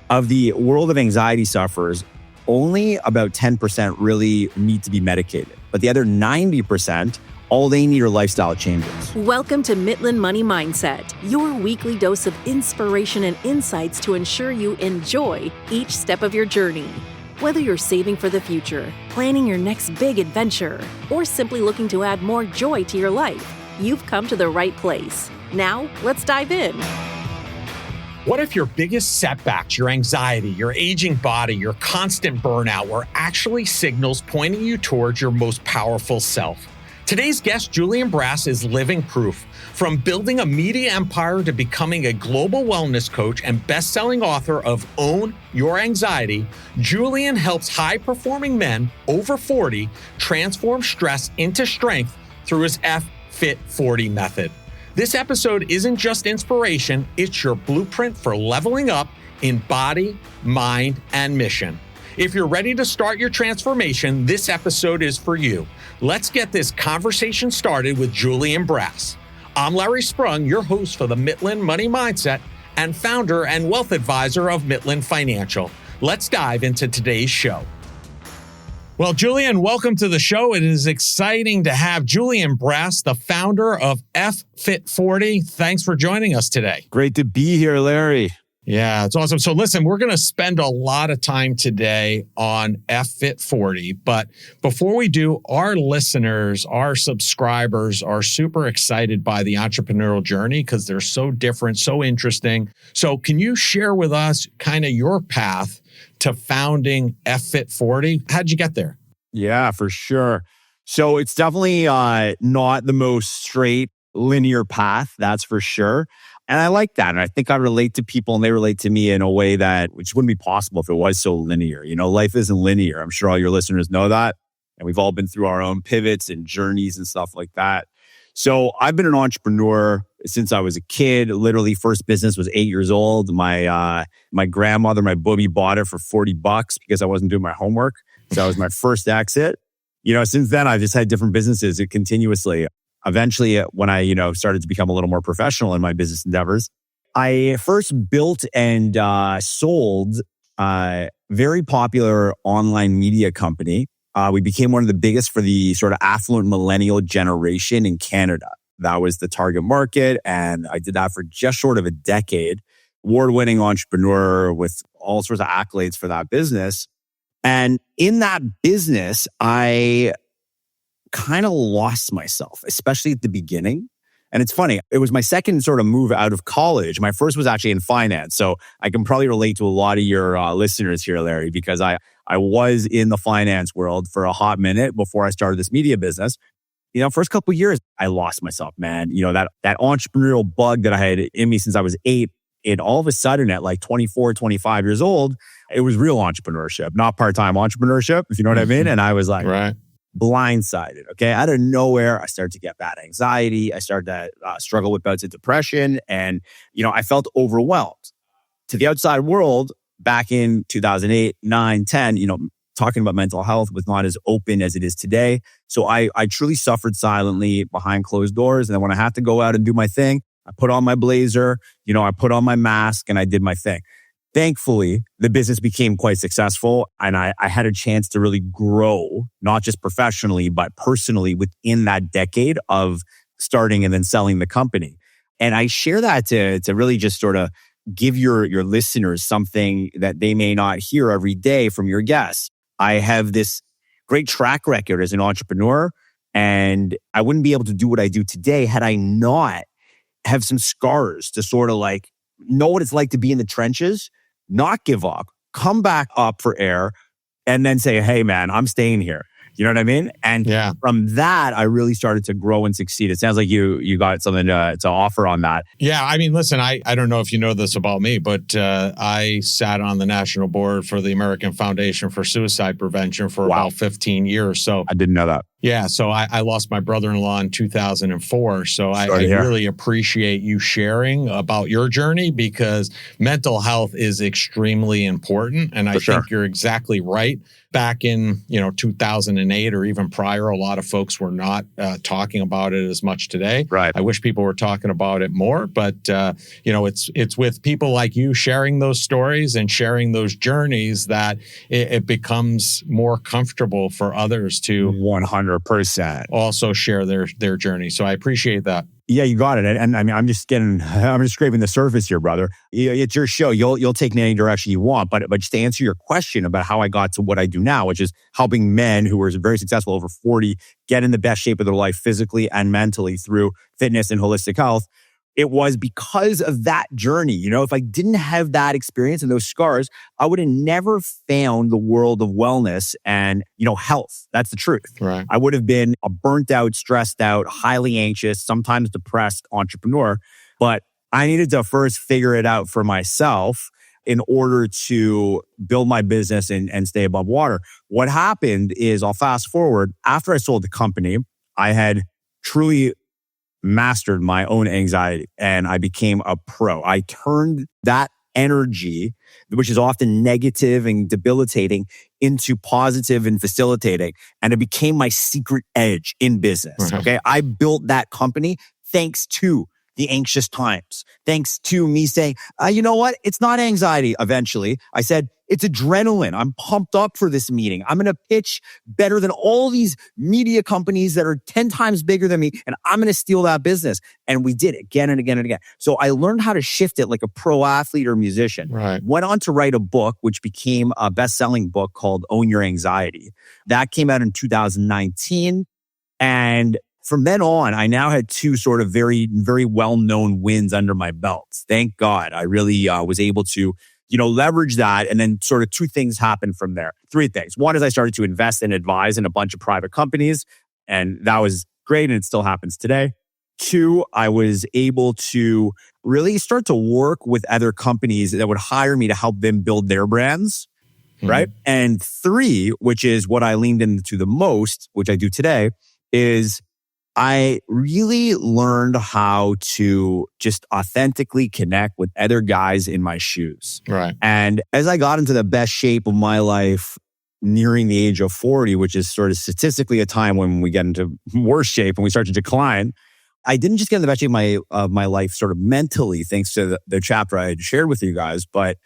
Of the world of anxiety sufferers, only about 10% really need to be medicated. But the other 90%, all they need are lifestyle changes. Welcome to Midland Money Mindset, your weekly dose of inspiration and insights to ensure you enjoy each step of your journey. Whether you're saving for the future, planning your next big adventure, or simply looking to add more joy to your life, you've come to the right place. Now, let's dive in. What if your biggest setbacks, your anxiety, your aging body, your constant burnout were actually signals pointing you towards your most powerful self? Today's guest, Julian Brass, is living proof. From building a media empire to becoming a global wellness coach and best-selling author of Own Your Anxiety, Julian helps high-performing men over 40 transform stress into strength through his F-Fit40 method. This episode isn't just inspiration, it's your blueprint for leveling up in body, mind, and mission. If you're ready to start your transformation, this episode is for you. Let's get this conversation started with Julian Brass. I'm Larry Sprung, your host for the Midland Money Mindset and founder and wealth advisor of Midland Financial. Let's dive into today's show. Well, Julian, welcome to the show. It is exciting to have Julian Brass, the founder of F-Fit40. Thanks for joining us today. Great to be here, Larry. Yeah, it's awesome. So listen, we're going to spend a lot of time today on F-Fit40. But before we do, our listeners, our subscribers are super excited by the entrepreneurial journey because they're so different, so interesting. So can you share with us kind of your path to founding F-Fit40? How'd you get there? Yeah, for sure. So it's definitely not the most straight linear path, that's for sure. And I like that. And I think I relate to people and they relate to me in a way that which wouldn't be possible if it was so linear. You know, life isn't linear. I'm sure all your listeners know that. And we've all been through our own pivots and journeys and stuff like that. So I've been an entrepreneur since I was a kid. Literally, first business was 8 years old. My grandmother, my booby, bought it for $40 because I wasn't doing my homework. So that was my first exit. You know, since then, I've just had different businesses continuously. Eventually, when I, started to become a little more professional in my business endeavors, I first built and sold a very popular online media company. We became one of the biggest for the sort of affluent millennial generation in Canada. That was the target market. And I did that for just short of a decade. Award-winning entrepreneur with all sorts of accolades for that business. And in that business, I kind of lost myself, especially at the beginning. And it's funny, it was my second sort of move out of college. My first was actually in finance. So I can probably relate to a lot of your listeners here, Larry, because I was in the finance world for a hot minute before I started this media business. First couple of years, I lost myself, man. That entrepreneurial bug that I had in me since I was 8, and all of a sudden at like 24, 25 years old, it was real entrepreneurship, not part-time entrepreneurship, if you know what I mean. And I was like, right. Blindsided. Okay. Out of nowhere, I started to get bad anxiety. I started to struggle with bouts of depression. And, I felt overwhelmed. To the outside world, back in 2008, 9, 10, talking about mental health was not as open as it is today. So I truly suffered silently behind closed doors. And then when I had to go out and do my thing, I put on my blazer, I put on my mask and I did my thing. Thankfully, the business became quite successful and I had a chance to really grow, not just professionally, but personally within that decade of starting and then selling the company. And I share that to really just sort of give your listeners something that they may not hear every day from your guests. I have this great track record as an entrepreneur and I wouldn't be able to do what I do today had I not have some scars to sort of like know what it's like to be in the trenches, not give up, come back up for air, and then say, hey, man, I'm staying here. You know what I mean? And from that, I really started to grow and succeed. It sounds like you got something to offer on that. Yeah. I mean, listen, I don't know if you know this about me, but I sat on the national board for the American Foundation for Suicide Prevention for about 15 years. So I didn't know that. Yeah. So I lost my brother-in-law in 2004. So I really appreciate you sharing about your journey because mental health is extremely important. And I think you're exactly right. back in 2008 or even prior, a lot of folks were not talking about it as much today. Right. I wish people were talking about it more, but it's with people like you sharing those stories and sharing those journeys that it becomes more comfortable for others to 100% also share their journey. So I appreciate that. Yeah, you got it. And I mean, I'm just scraping the surface here, brother. It's your show. You'll take it in any direction you want. But just to answer your question about how I got to what I do now, which is helping men who are very successful over 40 get in the best shape of their life physically and mentally through fitness and holistic health. It was because of that journey. If I didn't have that experience and those scars, I would have never found the world of wellness and, health. That's the truth. Right. I would have been a burnt out, stressed out, highly anxious, sometimes depressed entrepreneur. But I needed to first figure it out for myself in order to build my business and stay above water. What happened is, I'll fast forward, after I sold the company, I had truly mastered my own anxiety and I became a pro. I turned that energy, which is often negative and debilitating, into positive and facilitating. And it became my secret edge in business. Mm-hmm. Okay. I built that company thanks to the anxious times, thanks to me saying, you know what? It's not anxiety. Eventually, I said, it's adrenaline. I'm pumped up for this meeting. I'm going to pitch better than all these media companies that are 10 times bigger than me, and I'm going to steal that business. And we did it again and again and again. So I learned how to shift it like a pro athlete or musician. Right. Went on to write a book, which became a best-selling book called Own Your Anxiety. That came out in 2019. And from then on, I now had two sort of very, very well-known wins under my belt. Thank God. I really was able to leverage that. And then sort of two things happened from there. Three things. One is I started to invest and advise in a bunch of private companies. And that was great. And it still happens today. Two, I was able to really start to work with other companies that would hire me to help them build their brands. Mm-hmm. Right. And three, which is what I leaned into the most, which I do today, is I really learned how to just authentically connect with other guys in my shoes. Right. And as I got into the best shape of my life nearing the age of 40, which is sort of statistically a time when we get into worse shape and we start to decline, I didn't just get in the best shape of my life sort of mentally, thanks to the chapter I had shared with you guys, but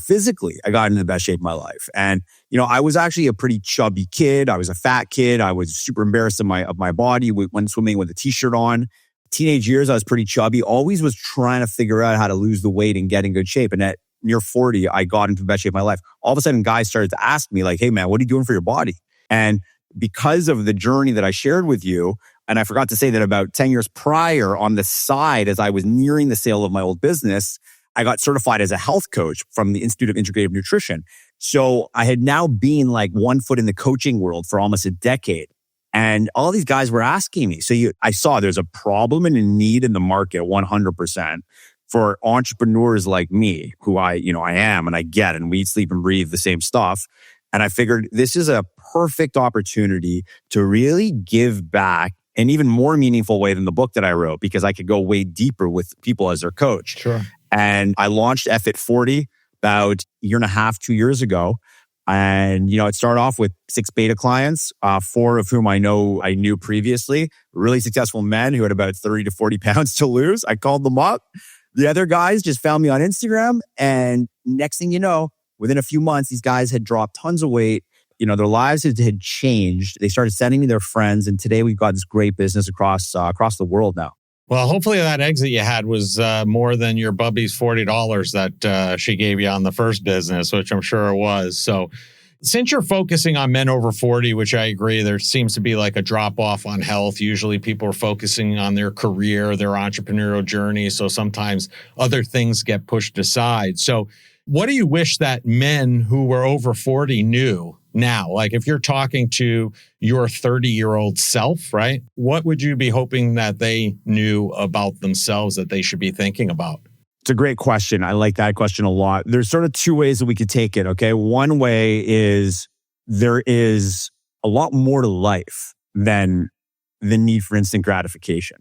physically, I got into the best shape of my life. And, I was actually a pretty chubby kid. I was a fat kid. I was super embarrassed of my body. We went swimming with a t-shirt on. Teenage years, I was pretty chubby. Always was trying to figure out how to lose the weight and get in good shape. And at near 40, I got into the best shape of my life. All of a sudden, guys started to ask me like, hey man, what are you doing for your body? And because of the journey that I shared with you, and I forgot to say that about 10 years prior, on the side, as I was nearing the sale of my old business, I got certified as a health coach from the Institute of Integrative Nutrition. So I had now been like one foot in the coaching world for almost a decade. And all these guys were asking me. So I saw there's a problem and a need in the market 100% for entrepreneurs like me, who I am and I get, and we eat, sleep, and breathe the same stuff. And I figured this is a perfect opportunity to really give back an even more meaningful way than the book that I wrote, because I could go way deeper with people as their coach. Sure. And I launched F at 40 about a year and a half, 2 years ago. And, it started off with 6 beta clients, 4 of whom I knew previously, really successful men who had about 30 to 40 pounds to lose. I called them up. The other guys just found me on Instagram. And next thing you know, within a few months, these guys had dropped tons of weight. Their lives had changed. They started sending me their friends. And today we've got this great business across the world now. Well, hopefully that exit you had was more than your Bubby's $40 that she gave you on the first business, which I'm sure it was. So since you're focusing on men over 40, which I agree, there seems to be like a drop off on health. Usually people are focusing on their career, their entrepreneurial journey. So sometimes other things get pushed aside. So what do you wish that men who were over 40 knew now? Like if you're talking to your 30-year-old self, right? What would you be hoping that they knew about themselves that they should be thinking about? It's a great question. I like that question a lot. There's sort of two ways that we could take it, okay? One way is there is a lot more to life than the need for instant gratification.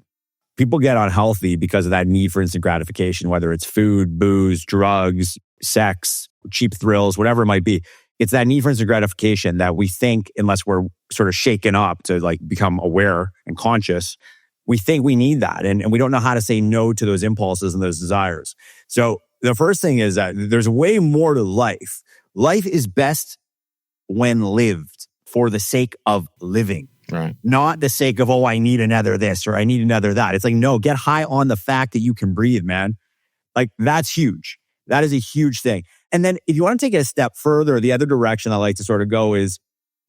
People get unhealthy because of that need for instant gratification, whether it's food, booze, drugs, sex, cheap thrills, whatever it might be. It's that need for instant gratification that we think, unless we're sort of shaken up to like become aware and conscious, we think we need that. And we don't know how to say no to those impulses and those desires. So the first thing is that there's way more to life. Life is best when lived for the sake of living. Right. Not the sake of, oh, I need another this or I need another that. It's like, no, get high on the fact that you can breathe, man. Like that's huge. That is a huge thing. And then if you want to take it a step further, the other direction I like to sort of go is,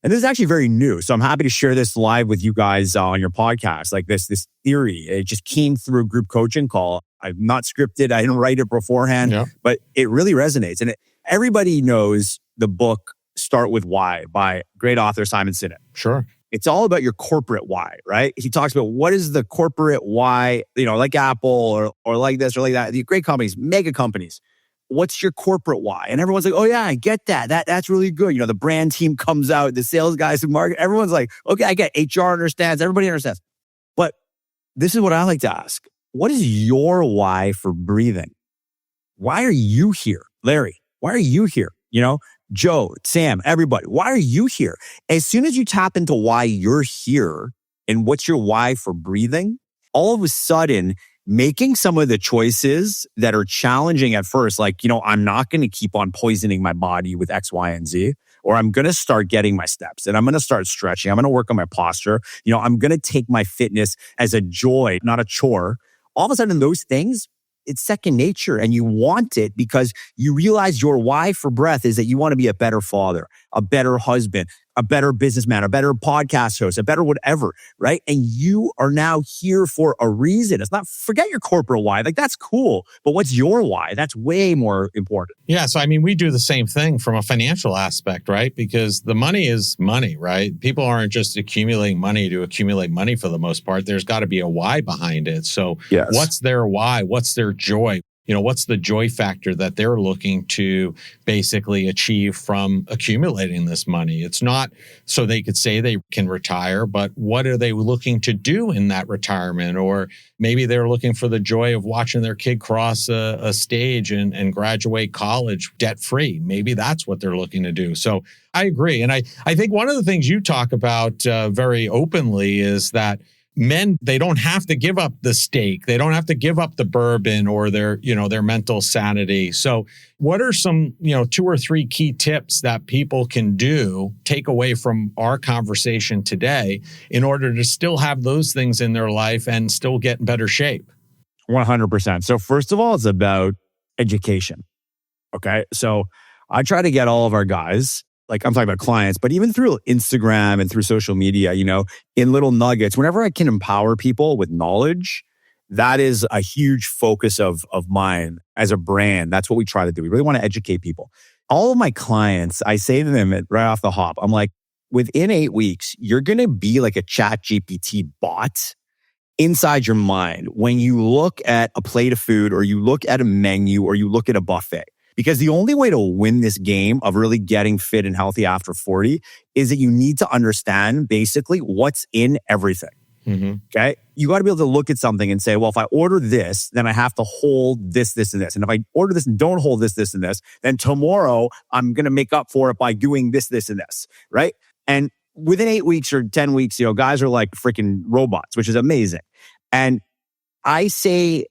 and this is actually very new, so I'm happy to share this live with you guys on your podcast. Like this theory, it just came through a group coaching call. I'm not scripted. I didn't write it beforehand, but it really resonates. And everybody knows the book Start With Why by great author Simon Sinek. Sure. It's all about your corporate why, right? He talks about what is the corporate why, like Apple or like this or like that. The great companies, mega companies. What's your corporate why? And everyone's like, oh yeah, I get that. That's really good. The brand team comes out, the sales guys who market, everyone's like, okay, I get HR understands, everybody understands. But this is what I like to ask. What is your why for breathing? Why are you here? Larry, why are you here? Joe, Sam, everybody, why are you here? As soon as you tap into why you're here and what's your why for breathing, all of a sudden, making some of the choices that are challenging at first, like, I'm not going to keep on poisoning my body with X, Y, and Z, or I'm going to start getting my steps and I'm going to start stretching. I'm going to work on my posture. I'm going to take my fitness as a joy, not a chore. All of a sudden, those things, it's second nature and you want it because you realize your why for breath is that you want to be a better father, a better husband, a better businessman, a better podcast host, a better whatever, right? And you are now here for a reason. It's not, forget your corporate why. Like that's cool, but what's your why? That's way more important. Yeah. So, we do the same thing from a financial aspect, right? Because the money is money, right? People aren't just accumulating money to accumulate money for the most part. There's got to be a why behind it. So What's their why? What's their joy? What's the joy factor that they're looking to basically achieve from accumulating this money? It's not so they could say they can retire, but what are they looking to do in that retirement? Or maybe they're looking for the joy of watching their kid cross a stage and graduate college debt-free. Maybe that's what they're looking to do. So I agree. And I think one of the things you talk about very openly is that men, they don't have to give up the steak. They don't have to give up the bourbon or their mental sanity. So what are some, 2 or 3 key tips that people can take away from our conversation today in order to still have those things in their life and still get in better shape? 100%. So first of all, it's about education. Okay. So I try to get all of our guys, like I'm talking about clients, but even through Instagram and through social media, in little nuggets, whenever I can empower people with knowledge, that is a huge focus of mine as a brand. That's what we try to do. We really want to educate people. All of my clients, I say to them right off the hop, I'm like, within 8 weeks, you're going to be like a Chat GPT bot inside your mind when you look at a plate of food or you look at a menu or you look at a buffet. Because the only way to win this game of really getting fit and healthy after 40 is that you need to understand basically what's in everything. Mm-hmm. Okay. You got to be able to look at something and say, well, if I order this, then I have to hold this, this, and this. And if I order this and don't hold this, this, and this, then tomorrow I'm going to make up for it by doing this, this, and this. Right. And within 8 weeks or 10 weeks, guys are like freaking robots, which is amazing. And I say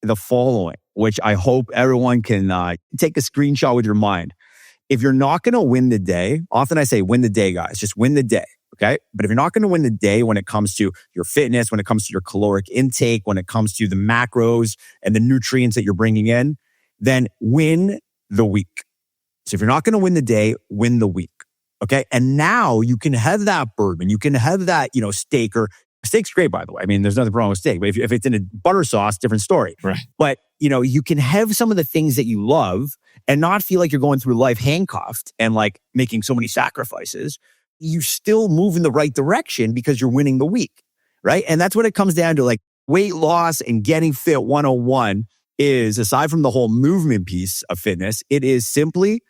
the following, which I hope everyone can take a screenshot with your mind. If you're not going to win the day, often I say win the day, guys. Just win the day, okay? But if you're not going to win the day when it comes to your fitness, when it comes to your caloric intake, when it comes to the macros and the nutrients that you're bringing in, then win the week. So if you're not going to win the day, win the week, okay? And now you can have that bourbon. You can have that, steak or steak's great, by the way. There's nothing wrong with steak, but if it's in a butter sauce, different story. Right. But, you can have some of the things that you love and not feel like you're going through life handcuffed and like making so many sacrifices. You still move in the right direction because you're winning the week, right? And that's what it comes down to. Like weight loss and getting fit 101 is, aside from the whole movement piece of fitness, it is simply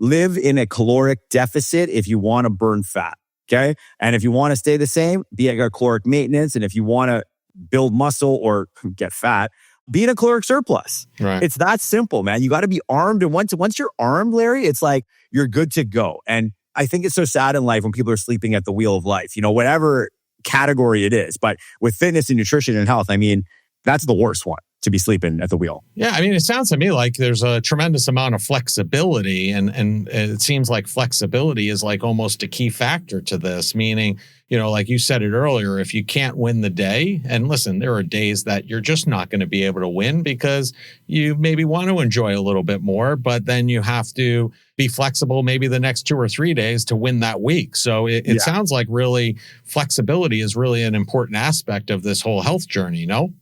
live in a caloric deficit if you want to burn fat. Okay. And if you want to stay the same, be at your caloric maintenance. And if you want to build muscle or get fat, being a caloric surplus. Right. It's that simple, man. You got to be armed. And once you're armed, Larry, it's like you're good to go. And I think it's so sad in life when people are sleeping at the wheel of life, whatever category it is. But with fitness and nutrition and health, I mean, that's the worst one, to be sleeping at the wheel. Yeah, I mean, it sounds to me like there's a tremendous amount of flexibility, and it seems like flexibility is like almost a key factor to this, meaning, like you said it earlier, if you can't win the day, and listen, there are days that you're just not going to be able to win because you maybe want to enjoy a little bit more, but then you have to be flexible maybe the next 2 or 3 days to win that week. So it sounds like really flexibility is really an important aspect of this whole health journey, no?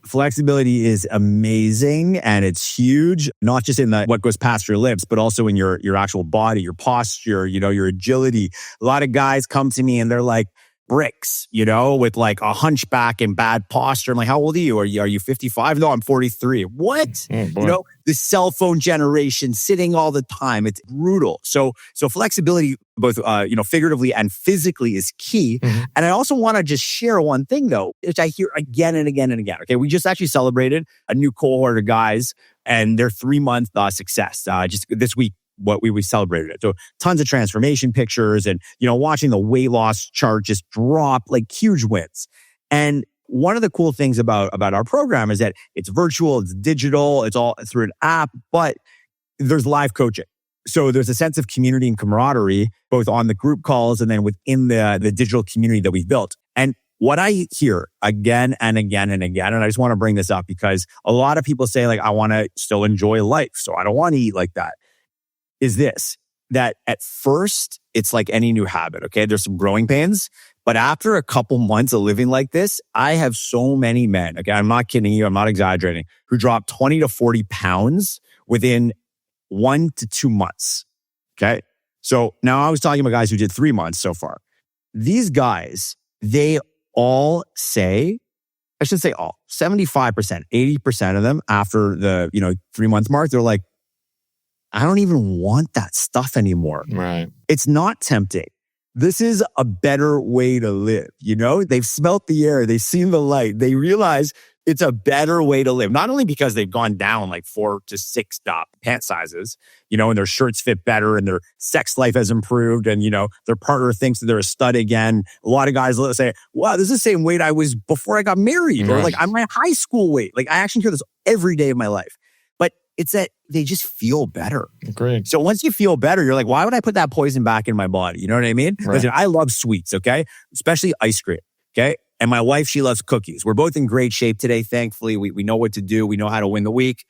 Flexibility is amazing and it's huge, not just in what goes past your lips, but also in your actual body, your posture, your agility. A lot of guys come to me and they're like bricks, with like a hunchback and bad posture. I'm like, how old are you? Are you 55? No, I'm 43. What? Oh, the cell phone generation, sitting all the time. It's brutal. So flexibility, both figuratively and physically, is key. Mm-hmm. And I also want to just share one thing though, which I hear again and again and again. Okay, we just actually celebrated a new cohort of guys and their 3-month success. Just this week, what we celebrated it. So tons of transformation pictures and, watching the weight loss chart just drop, like huge wins. And one of the cool things about our program is that it's virtual, it's digital, it's all through an app, but there's live coaching. So there's a sense of community and camaraderie, both on the group calls and then within the digital community that we've built. And what I hear again and again and again, and I just want to bring this up because a lot of people say like, I want to still enjoy life, so I don't want to eat like that, is this, that at first, it's like any new habit, okay? There's some growing pains, but after a couple months of living like this, I have so many men, okay, I'm not kidding you, I'm not exaggerating, who drop 20 to 40 pounds within 1 to 2 months, okay? So now I was talking about guys who did 3 months so far. These guys, they all say, I should say all, 75%, 80% of them after the 3-month mark, they're like, I don't even want that stuff anymore. Right. It's not tempting. This is a better way to live. They've smelt the air. They've seen the light. They realize it's a better way to live. Not only because they've gone down like 4 to 6 pant sizes, and their shirts fit better and their sex life has improved and, their partner thinks that they're a stud again. A lot of guys say, wow, this is the same weight I was before I got married. Or like, I'm my high school weight. Like I actually hear this every day of my life. But it's that they just feel better. Agreed. So once you feel better, you're like, why would I put that poison back in my body? You know what I mean? Right. Listen, I love sweets, okay? Especially ice cream, okay? And my wife, she loves cookies. We're both in great shape today, thankfully. We know what to do. We know how to win the week.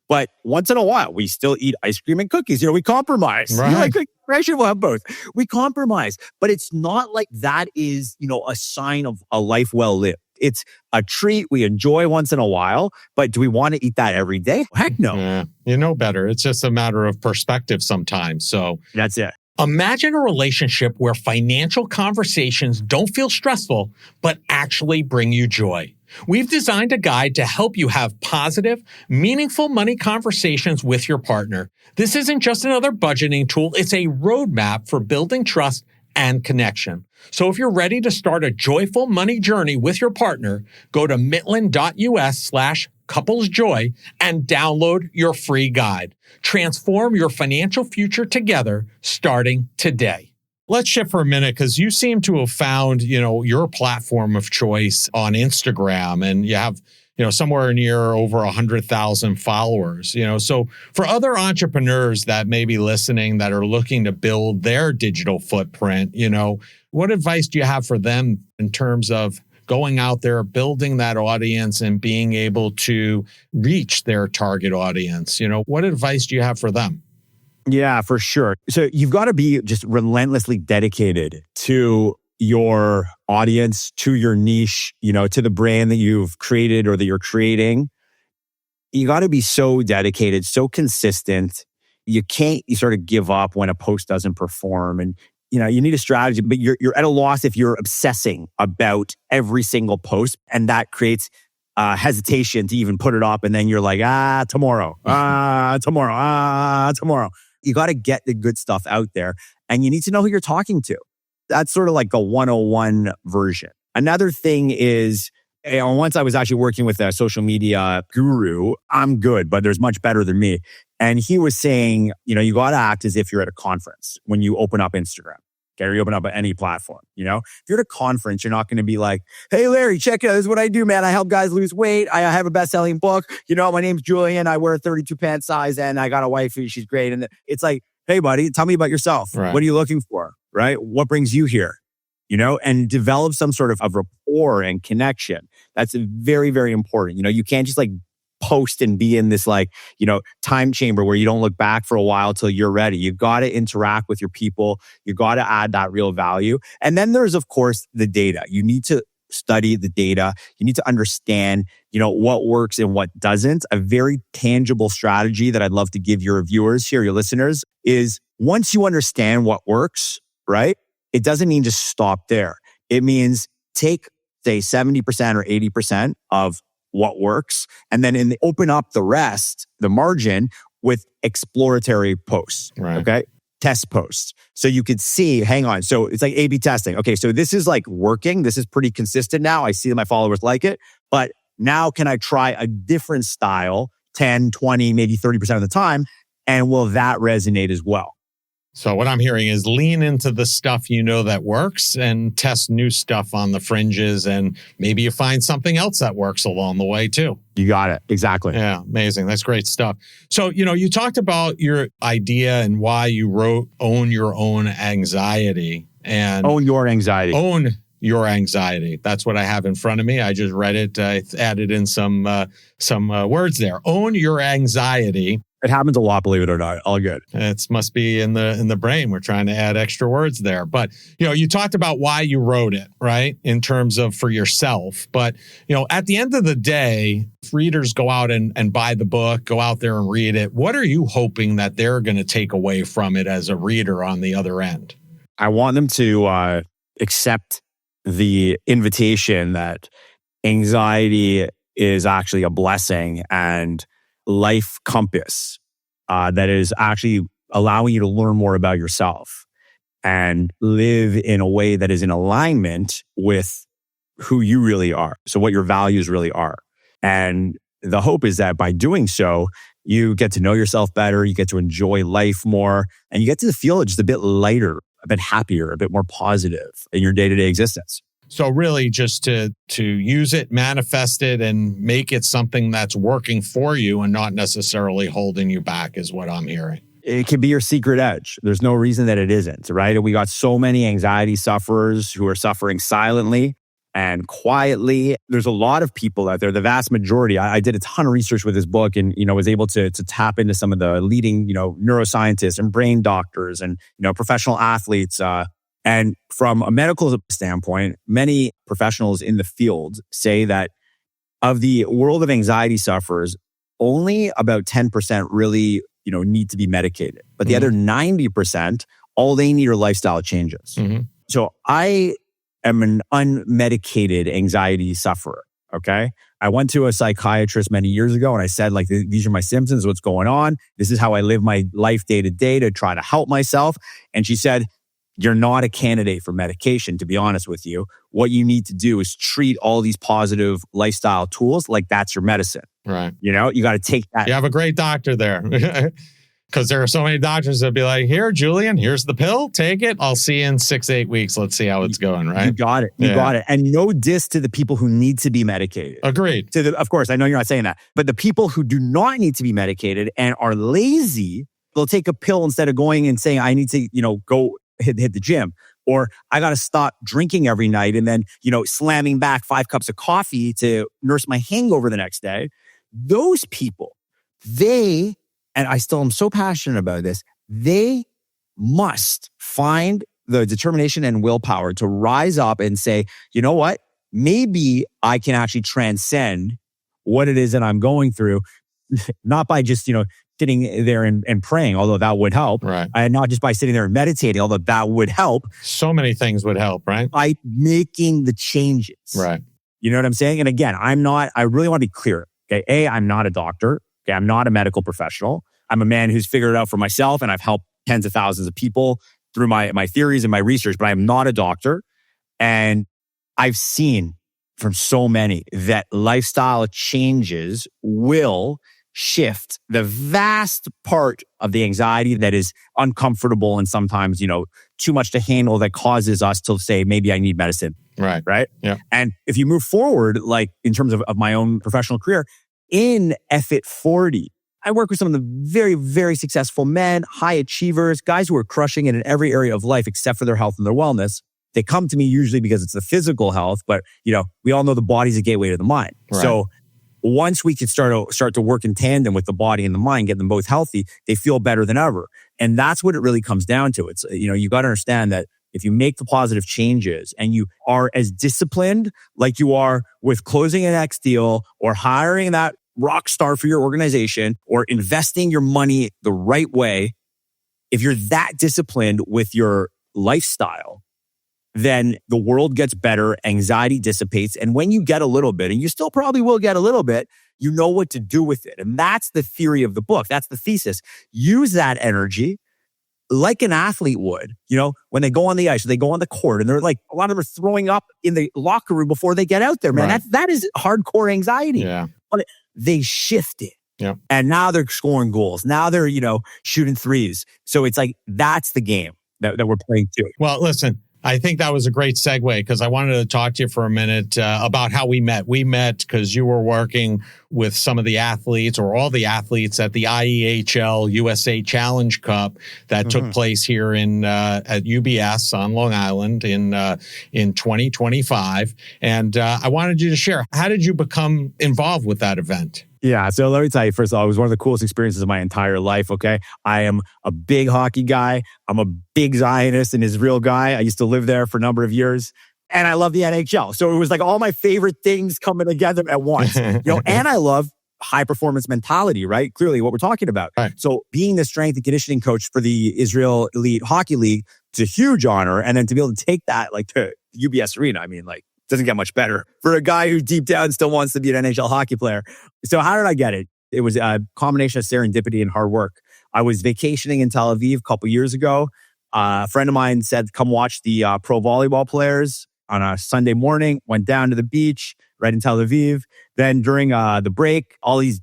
But once in a while, we still eat ice cream and cookies. We compromise. Right. You like cookies? Actually, we'll have both. We compromise. But it's not like that is, a sign of a life well lived. It's a treat we enjoy once in a while, but do we want to eat that every day? Heck no. Yeah, you know better. It's just a matter of perspective sometimes. So that's it. Imagine a relationship where financial conversations don't feel stressful, but actually bring you joy. We've designed a guide to help you have positive, meaningful money conversations with your partner. This isn't just another budgeting tool. It's a roadmap for building trust and connection. So if you're ready to start a joyful money journey with your partner, go to Mytland.us/couplesjoy and download your free guide. Transform your financial future together starting today. Let's shift for a minute because you seem to have found, your platform of choice on Instagram, and you have, somewhere near over 100,000 followers, So for other entrepreneurs that may be listening that are looking to build their digital footprint, what advice do you have for them in terms of going out there, building that audience and being able to reach their target audience? What advice do you have for them? Yeah, for sure. So you've got to be just relentlessly dedicated to your audience, to your niche, to the brand that you've created or that you're creating. You got to be so dedicated, so consistent. You sort of give up when a post doesn't perform, and you need a strategy, but you're at a loss if you're obsessing about every single post, and that creates hesitation to even put it up. And then you're like, tomorrow. You got to get the good stuff out there, and you need to know who you're talking to. That's sort of like a 101 version. Another thing is And once I was actually working with a social media guru. I'm good, but there's much better than me. And he was saying, you got to act as if you're at a conference when you open up Instagram. Okay, or you open up any platform, If you're at a conference, you're not going to be like, hey, Larry, check it out. This is what I do, man. I help guys lose weight. I have a best-selling book. My name's Julian. I wear a 32 pant size and I got a wife. She's great. And it's like, hey, buddy, tell me about yourself. Right. What are you looking for, right? What brings you here? And develop some sort of rapport and connection. That's very, very important. You can't just post and be in this time chamber where you don't look back for a while till you're ready. You got to interact with your people. You got to add that real value. And then there's, of course, the data. You need to study the data. You need to understand, what works and what doesn't. A very tangible strategy that I'd love to give your viewers here, your listeners, is once you understand what works, right? It doesn't mean just stop there. It means take, say, 70% or 80% of what works, and then open up the rest, the margin, with exploratory posts, right. Okay? Test posts. So you could see, hang on. So it's like A/B testing. Okay, so this is working. This is pretty consistent now. I see that my followers like it. But now can I try a different style 10, 20, maybe 30% of the time? And will that resonate as well? So what I'm hearing is lean into the stuff that works and test new stuff on the fringes, and maybe you find something else that works along the way too. You got it. Exactly. Yeah, amazing. That's great stuff. So, you talked about your idea and why you wrote Own Your Own Anxiety. And Own Your Anxiety. Own Your Anxiety. That's what I have in front of me. I just read it. I added in some words there. Own Your Anxiety. It happens a lot, believe it or not. All good. It must be in the brain. We're trying to add extra words there. But, you talked about why you wrote it, right? In terms of for yourself. But, at the end of the day, if readers go out and buy the book, go out there and read it, what are you hoping that they're going to take away from it as a reader on the other end? I want them to accept the invitation that anxiety is actually a blessing and life compass that is actually allowing you to learn more about yourself and live in a way that is in alignment with who you really are. So what your values really are. And the hope is that by doing so, you get to know yourself better, you get to enjoy life more, and you get to feel just a bit lighter, a bit happier, a bit more positive in your day-to-day existence. So really just to use it, manifest it, and make it something that's working for you and not necessarily holding you back is what I'm hearing. It can be your secret edge. There's no reason that it isn't, right? We got so many anxiety sufferers who are suffering silently and quietly. There's a lot of people out there, the vast majority. I did a ton of research with this book and, was able to tap into some of the leading, neuroscientists and brain doctors and, professional athletes. And from a medical standpoint, many professionals in the field say that of the world of anxiety sufferers, only about 10% really, need to be medicated. But the other 90%, all they need are lifestyle changes. Mm-hmm. So I am an unmedicated anxiety sufferer. Okay. I went to a psychiatrist many years ago and I said, these are my symptoms, what's going on. This is how I live my life day to day to try to help myself. And she said, you're not a candidate for medication, to be honest with you. What you need to do is treat all these positive lifestyle tools like that's your medicine. Right. You got to take that. You have a great doctor there. Because there are so many doctors that be like, here, Julian, here's the pill. Take it. I'll see you in 6-8 weeks. Let's see how it's going, right? You got it. You got it. And no diss to the people who need to be medicated. Agreed. Of course, I know you're not saying that. But the people who do not need to be medicated and are lazy, they'll take a pill instead of going and saying, I need to, go hit the gym, or I got to stop drinking every night and then, slamming back 5 cups of coffee to nurse my hangover the next day. Those people, and I still am so passionate about this, they must find the determination and willpower to rise up and say, you know what? Maybe I can actually transcend what it is that I'm going through, not by just, sitting there and praying, although that would help. Right. And not just by sitting there and meditating, although that would help. So many things would help, right? By making the changes. Right. You know what I'm saying? And again, I really want to be clear. Okay. I'm not a doctor. Okay. I'm not a medical professional. I'm a man who's figured it out for myself and I've helped tens of thousands of people through my theories and my research, but I am not a doctor. And I've seen from so many that lifestyle changes will shift the vast part of the anxiety that is uncomfortable and sometimes, too much to handle that causes us to say, maybe I need medicine. Right. Right. Yeah. And if you move forward, like in terms of my own professional career, in F-It 40, I work with some of the very, very successful men, high achievers, guys who are crushing it in every area of life except for their health and their wellness. They come to me usually because it's the physical health, but we all know the body's a gateway to the mind. Right. So once we can start to work in tandem with the body and the mind, get them both healthy, they feel better than ever. And that's what it really comes down to. It's, you got to understand that if you make the positive changes and you are as disciplined like you are with closing an X deal or hiring that rock star for your organization or investing your money the right way, if you're that disciplined with your lifestyle, then the world gets better, anxiety dissipates. And when you get a little bit, and you still probably will get a little bit, you know what to do with it. And that's the theory of the book. That's the thesis. Use that energy like an athlete would, when they go on the ice or they go on the court and they're like, a lot of them are throwing up in the locker room before they get out there, man. Right. That is hardcore anxiety. Yeah. But they shift it. Yeah. And now they're scoring goals. Now they're, shooting threes. So it's like, that's the game that we're playing too. Well, listen, I think that was a great segue because I wanted to talk to you for a minute about how we met. We met because you were working with some of the athletes or all the athletes at the IEHL USA Challenge Cup that took place here at UBS on Long Island in 2025. And I wanted you to share, how did you become involved with that event? Yeah. So let me tell you, first of all, it was one of the coolest experiences of my entire life. Okay. I am a big hockey guy. I'm a big Zionist and Israel guy. I used to live there for a number of years and I love the NHL. So it was like all my favorite things coming together at once, and I love high performance mentality, right? Clearly what we're talking about. Right. So being the strength and conditioning coach for the Israel Elite Hockey League, it's a huge honor. And then to be able to take that like to UBS Arena, I mean, like, doesn't get much better for a guy who deep down still wants to be an NHL hockey player. So how did I get it? It was a combination of serendipity and hard work. I was vacationing in Tel Aviv a couple years ago. A friend of mine said, come watch the pro volleyball players on a Sunday morning. Went down to the beach right in Tel Aviv. Then during the break, all these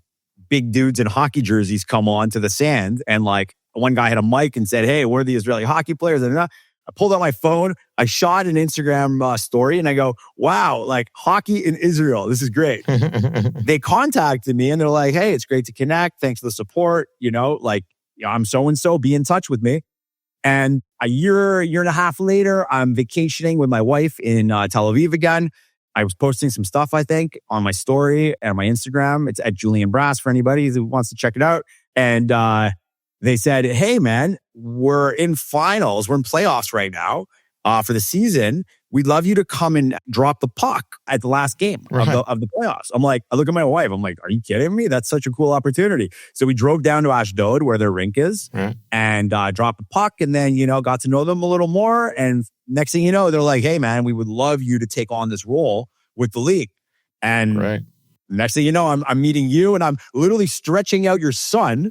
big dudes in hockey jerseys come on to the sand. And like one guy had a mic and said, hey, we're the Israeli hockey players. And I pulled out my phone. I shot an Instagram story and I go, wow, like hockey in Israel. This is great. They contacted me and they're like, hey, it's great to connect. Thanks for the support. I'm so-and-so, be in touch with me. And a year and a half later, I'm vacationing with my wife in Tel Aviv again. I was posting some stuff, I think, on my story and my Instagram. It's at Julian Brass for anybody who wants to check it out. And they said, hey, man, we're in finals. We're in playoffs right now for the season. We'd love you to come and drop the puck at the last game of the playoffs. I'm like, I look at my wife. I'm like, are you kidding me? That's such a cool opportunity. So we drove down to Ashdod where their rink is and dropped the puck and then, got to know them a little more. And next thing you know, they're like, hey, man, we would love you to take on this role with the league. And next thing you know, I'm meeting you and I'm literally stretching out your son,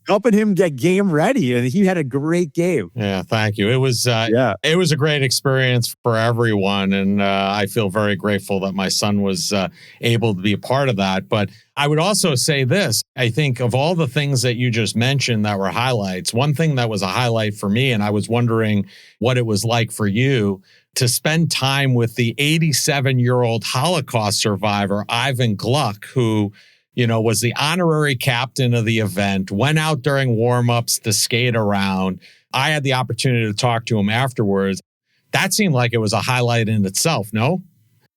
helping him get game ready. And he had a great game. Yeah, thank you. It was a great experience for everyone. And I feel very grateful that my son was able to be a part of that. But I would also say this. I think of all the things that you just mentioned that were highlights, one thing that was a highlight for me, and I was wondering what it was like for you, to spend time with the 87-year-old Holocaust survivor, Ivan Gluck, who, was the honorary captain of the event, went out during warm-ups to skate around. I had the opportunity to talk to him afterwards. That seemed like it was a highlight in itself, no?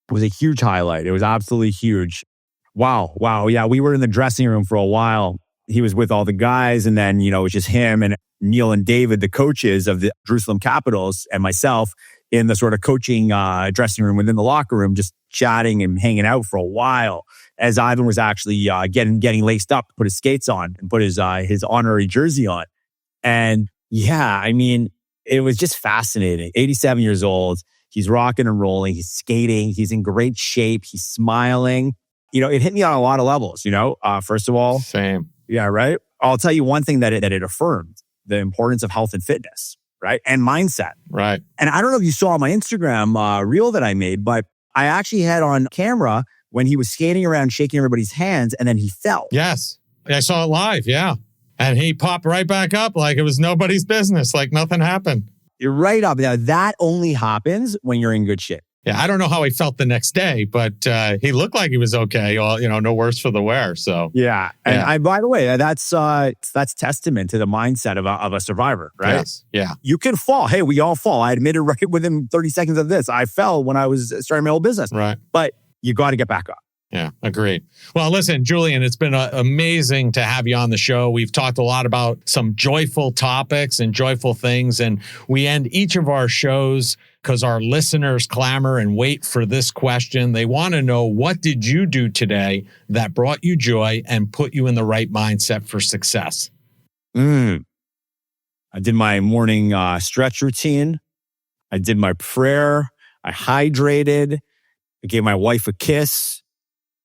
It was a huge highlight. It was absolutely huge. Wow. Yeah, we were in the dressing room for a while. He was with all the guys, and then, it was just him and Neil and David, the coaches of the Jerusalem Capitals, and myself in the sort of coaching dressing room within the locker room, just chatting and hanging out for a while as Ivan was actually getting laced up to put his skates on and put his honorary jersey on. And yeah, I mean, it was just fascinating. 87 years old. He's rocking and rolling. He's skating. He's in great shape. He's smiling. It hit me on a lot of levels, first of all. Same. Yeah, right. I'll tell you one thing that it affirmed: the importance of health and fitness. Right. And mindset. Right. And I don't know if you saw my Instagram reel that I made, but I actually had on camera when he was skating around, shaking everybody's hands, and then he fell. Yes. I saw it live. Yeah. And he popped right back up like it was nobody's business, like nothing happened. You're right up. Now, that only happens when you're in good shape. Yeah, I don't know how he felt the next day, but he looked like he was okay. Well, no worse for the wear. So yeah, and by the way, that's testament to the mindset of a survivor, right? Yes. Yeah, you can fall. Hey, we all fall. I admitted right within 30 seconds of this, I fell when I was starting my old business. Right, but you got to get back up. Yeah, agreed. Well, listen, Julian, it's been amazing to have you on the show. We've talked a lot about some joyful topics and joyful things, and we end each of our shows because our listeners clamor and wait for this question. They want to know, what did you do today that brought you joy and put you in the right mindset for success? I did my morning stretch routine. I did my prayer. I hydrated. I gave my wife a kiss.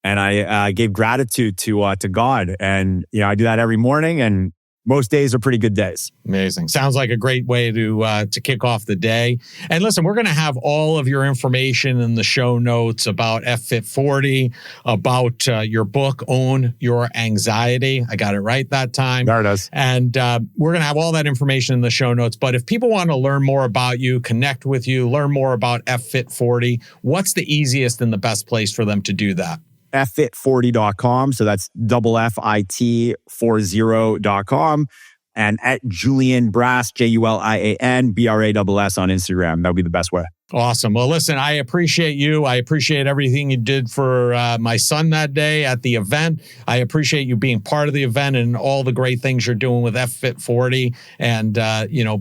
And I gave gratitude to God. And, I do that every morning, and most days are pretty good days. Amazing. Sounds like a great way to kick off the day. And listen, we're going to have all of your information in the show notes about F-Fit40, about your book, Own Your Anxiety. I got it right that time. There it is. And we're going to have all that information in the show notes. But if people want to learn more about you, connect with you, learn more about F-Fit40, what's the easiest and the best place for them to do that? ffit40.com. So that's FFIT40.com. And at Julian Brass, Julian Brass on Instagram. That would be the best way. Awesome. Well, listen, I appreciate you. I appreciate everything you did for my son that day at the event. I appreciate you being part of the event and all the great things you're doing with F-Fit40 and,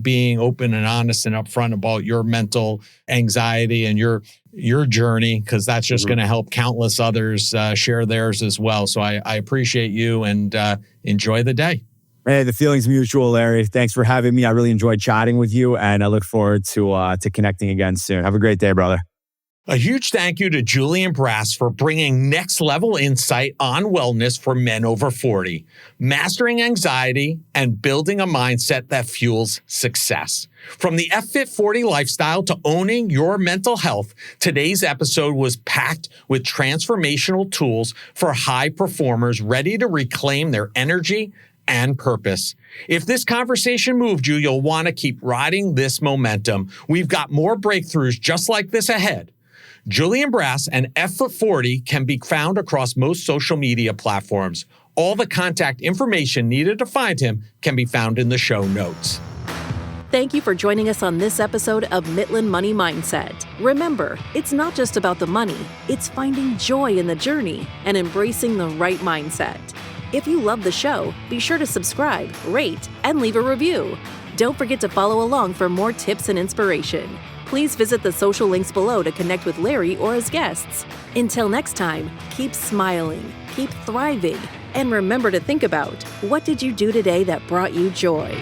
being open and honest and upfront about your mental anxiety and your journey, because that's just going to help countless others share theirs as well. So I appreciate you and enjoy the day. Hey, the feeling's mutual, Larry. Thanks for having me. I really enjoyed chatting with you, and I look forward to connecting again soon. Have a great day, brother. A huge thank you to Julian Brass for bringing next level insight on wellness for men over 40, mastering anxiety and building a mindset that fuels success. From the F-Fit40 lifestyle to owning your mental health, today's episode was packed with transformational tools for high performers ready to reclaim their energy and purpose. If this conversation moved you, you'll want to keep riding this momentum. We've got more breakthroughs just like this ahead. Julian Brass and F-Fit40 can be found across most social media platforms. All the contact information needed to find him can be found in the show notes. Thank you for joining us on this episode of Midland Money Mindset. Remember, it's not just about the money, it's finding joy in the journey and embracing the right mindset. If you love the show, be sure to subscribe, rate, and leave a review. Don't forget to follow along for more tips and inspiration. Please visit the social links below to connect with Larry or his guests. Until next time, keep smiling, keep thriving, and remember to think about, what did you do today that brought you joy?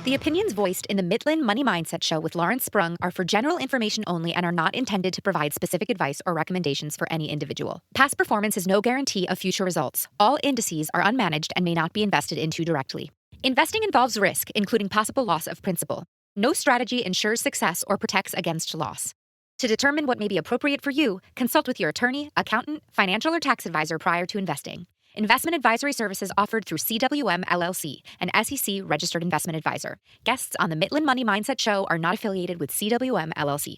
The opinions voiced in the Midland Money Mindset Show with Lawrence Sprung are for general information only and are not intended to provide specific advice or recommendations for any individual. Past performance is no guarantee of future results. All indices are unmanaged and may not be invested into directly. Investing involves risk, including possible loss of principal. No strategy ensures success or protects against loss. To determine what may be appropriate for you, consult with your attorney, accountant, financial or tax advisor prior to investing. Investment advisory services offered through CWM LLC, an SEC-registered investment advisor. Guests on the Midland Money Mindset Show are not affiliated with CWM LLC.